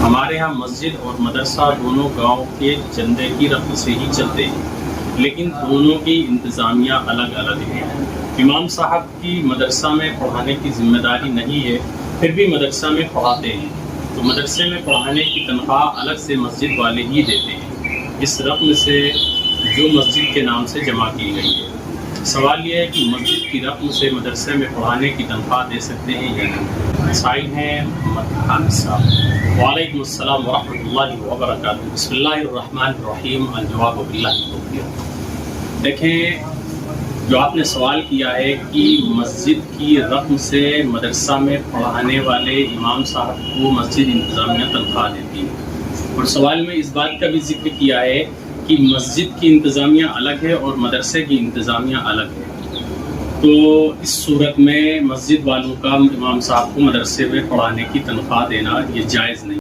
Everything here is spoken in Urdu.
ہمارے ہاں مسجد اور مدرسہ دونوں گاؤں کے چندے کی رقم سے ہی چلتے ہیں، لیکن دونوں کی انتظامیہ الگ الگ ہے۔ امام صاحب کی مدرسہ میں پڑھانے کی ذمہ داری نہیں ہے، پھر بھی مدرسہ میں پڑھاتے ہیں، تو مدرسے میں پڑھانے کی تنخواہ الگ سے مسجد والے ہی دیتے ہیں، اس رقم سے جو مسجد کے نام سے جمع کی گئی ہے۔ سوال یہ ہے کہ مسجد کی رقم سے مدرسے میں پڑھانے کی تنخواہ دے سکتے ہیں یا نہیں؟ سائل ہیں محمد خان صاحب۔ وعلیکم السلام ورحمۃ اللہ وبرکاتہ۔ بسم اللہ الرحمن الرحیم۔ الجواب باللہ التوفیق۔ دیکھیں، جو آپ نے سوال کیا ہے کہ مسجد کی رقم سے مدرسہ میں پڑھانے والے امام صاحب کو مسجد انتظامیہ تنخواہ دیتی ہے، اور سوال میں اس بات کا بھی ذکر کیا ہے کہ مسجد کی انتظامیہ الگ ہے اور مدرسے کی انتظامیہ الگ ہے، تو اس صورت میں مسجد والوں کا امام صاحب کو مدرسے میں پڑھانے کی تنخواہ دینا یہ جائز نہیں۔